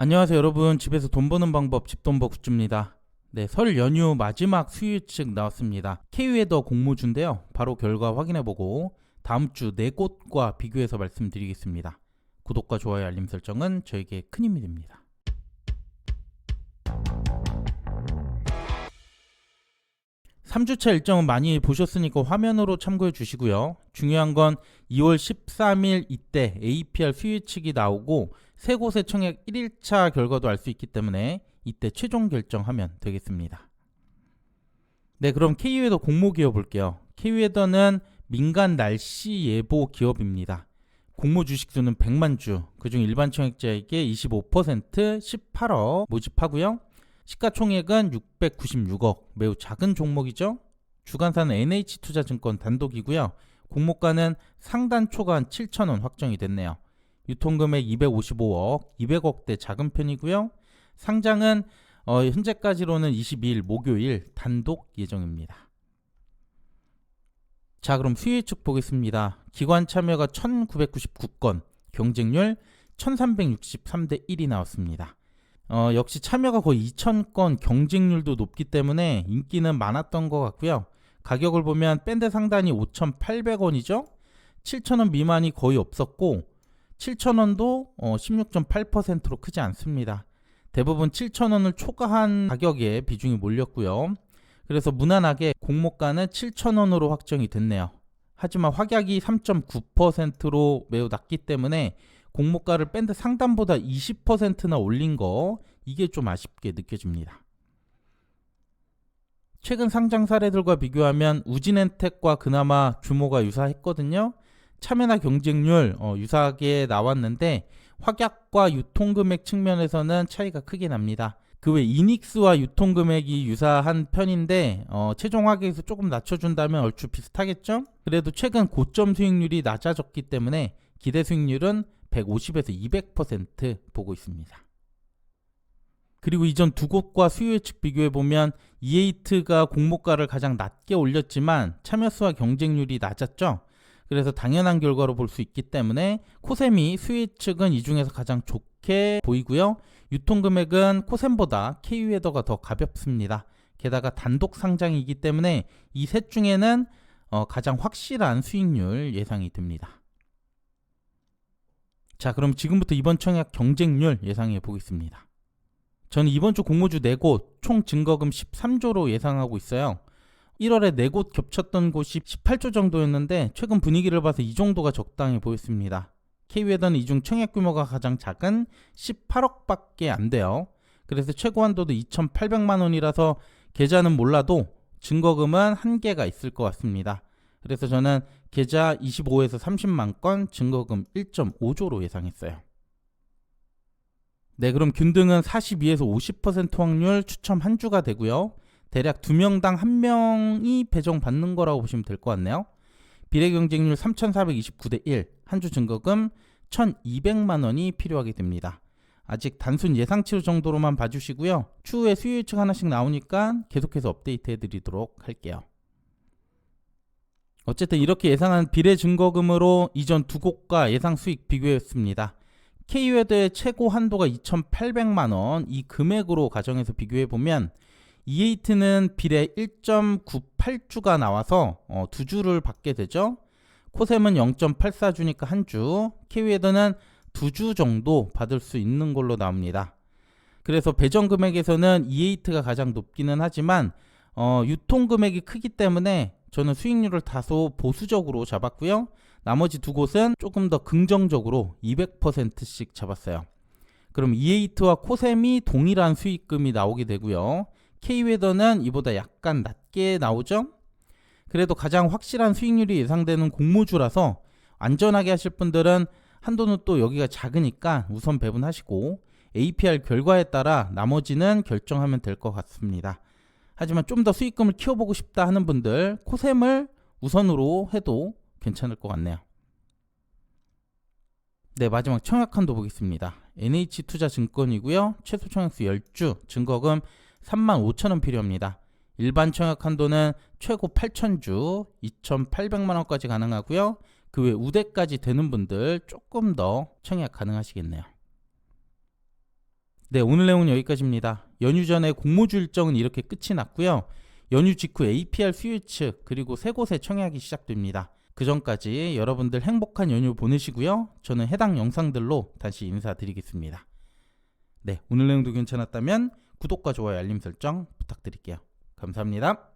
안녕하세요 여러분. 집에서 돈 버는 방법 집돈버굿즈입니다. 네, 설 연휴 마지막 수요예측 나왔습니다. K웨더 공모주인데요. 바로 결과 확인해보고 다음 주 4곳과 비교해서 말씀드리겠습니다. 구독과 좋아요 알림 설정은 저에게 큰 힘이 됩니다. 삼주차 일정은 많이 보셨으니까 화면으로 참고해 주시고요. 중요한 건 2월 13일 이때 APR 수요예측이 나오고 세 곳의 청약 1일차 결과도 알 수 있기 때문에 이때 최종 결정하면 되겠습니다. 네, 그럼 K웨더 공모기업 볼게요. K웨더는 민간 날씨 예보 기업입니다. 공모 주식수는 100만 주, 그중 일반 청약자에게 25% 18억 모집하고요. 시가총액은 696억, 매우 작은 종목이죠. 주관사는 NH투자증권 단독이고요. 공모가는 상단 초과 7,000원 확정이 됐네요. 유통금액 255억, 200억대 작은 편이고요. 상장은 현재까지로는 22일 목요일 단독 예정입니다. 자, 그럼 수요예측 보겠습니다. 기관 참여가 1999건, 경쟁률 1363대 1이 나왔습니다. 역시 참여가 거의 2000건, 경쟁률도 높기 때문에 인기는 많았던 것 같고요. 가격을 보면 밴드 상단이 5,800원이죠. 7,000원 미만이 거의 없었고 7,000원도 16.8%로 크지 않습니다. 대부분 7,000원을 초과한 가격에 비중이 몰렸고요. 그래서 무난하게 공모가는 7,000원으로 확정이 됐네요. 하지만 확약이 3.9%로 매우 낮기 때문에 공모가를 밴드 상단보다 20%나 올린 거, 이게 좀 아쉽게 느껴집니다. 최근 상장 사례들과 비교하면 우진엔텍과 그나마 규모가 유사했거든요. 참여나 경쟁률 유사하게 나왔는데 확약과 유통금액 측면에서는 차이가 크게 납니다. 그 외 이닉스와 유통금액이 유사한 편인데 최종 확약에서 조금 낮춰준다면 얼추 비슷하겠죠? 그래도 최근 고점 수익률이 낮아졌기 때문에 기대 수익률은 150에서 200% 보고 있습니다. 그리고 이전 두 곳과 수요예측 비교해보면 이에이트가 공모가를 가장 낮게 올렸지만 참여수와 경쟁률이 낮았죠. 그래서 당연한 결과로 볼 수 있기 때문에 코셈이 수요예측은 이 중에서 가장 좋게 보이고요. 유통금액은 코셈보다 K웨더가 더 가볍습니다. 게다가 단독 상장이기 때문에 이 셋 중에는 가장 확실한 수익률 예상이 됩니다. 자, 그럼 지금부터 이번 청약 경쟁률 예상해 보겠습니다. 저는 이번 주 공모주 4곳 총 증거금 13조로 예상하고 있어요. 1월에 4곳 겹쳤던 곳이 18조 정도였는데 최근 분위기를 봐서 이 정도가 적당해 보였습니다. K웨더는 이 중 청약 규모가 가장 작은 18억밖에 안 돼요. 그래서 최고 한도도 2,800만 원이라서 계좌는 몰라도 증거금은 한계가 있을 것 같습니다. 그래서 저는 계좌 25에서 30만 건, 증거금 1.5조로 예상했어요. 네, 그럼 균등은 42에서 50% 확률 추첨 한 주가 되고요. 대략 2명당 1명이 배정받는 거라고 보시면 될 것 같네요. 비례 경쟁률 3,429대 1, 한 주 증거금 1,200만 원이 필요하게 됩니다. 아직 단순 예상치로 정도로만 봐주시고요. 추후에 수요예측 하나씩 나오니까 계속해서 업데이트 해드리도록 할게요. 어쨌든 이렇게 예상한 비례 증거금으로 이전 두 곳과 예상 수익 비교했습니다. K웨더의 최고 한도가 2,800만 원, 이 금액으로 가정해서 비교해보면 이에이트는 비례 1.98주가 나와서 2주를 받게 되죠. 코셈은 0.84주니까 한 주, K웨더는 2주 정도 받을 수 있는 걸로 나옵니다. 그래서 배정 금액에서는 이에이트가 가장 높기는 하지만 유통 금액이 크기 때문에 저는 수익률을 다소 보수적으로 잡았고요. 나머지 두 곳은 조금 더 긍정적으로 200%씩 잡았어요. 그럼 이에이트와 코셈이 동일한 수익금이 나오게 되고요. K웨더는 이보다 약간 낮게 나오죠. 그래도 가장 확실한 수익률이 예상되는 공모주라서 안전하게 하실 분들은 한도는 또 여기가 작으니까 우선 배분하시고 APR 결과에 따라 나머지는 결정하면 될 것 같습니다. 하지만 좀 더 수익금을 키워보고 싶다 하는 분들 코셈을 우선으로 해도 괜찮을 것 같네요. 네, 마지막 청약 한도 보겠습니다. NH투자증권이고요. 최소 청약수 10주, 증거금 35,000원 필요합니다. 일반 청약 한도는 최고 8,000주, 2,800만 원까지 가능하고요. 그 외 우대까지 되는 분들 조금 더 청약 가능하시겠네요. 네, 오늘 내용은 여기까지입니다. 연휴 전에 공모주 일정은 이렇게 끝이 났고요. 연휴 직후 APR 수요 측 그리고 세 곳에 청약이 시작됩니다. 그 전까지 여러분들 행복한 연휴 보내시고요. 저는 해당 영상들로 다시 인사드리겠습니다. 네, 오늘 내용도 괜찮았다면 구독과 좋아요, 알림 설정 부탁드릴게요. 감사합니다.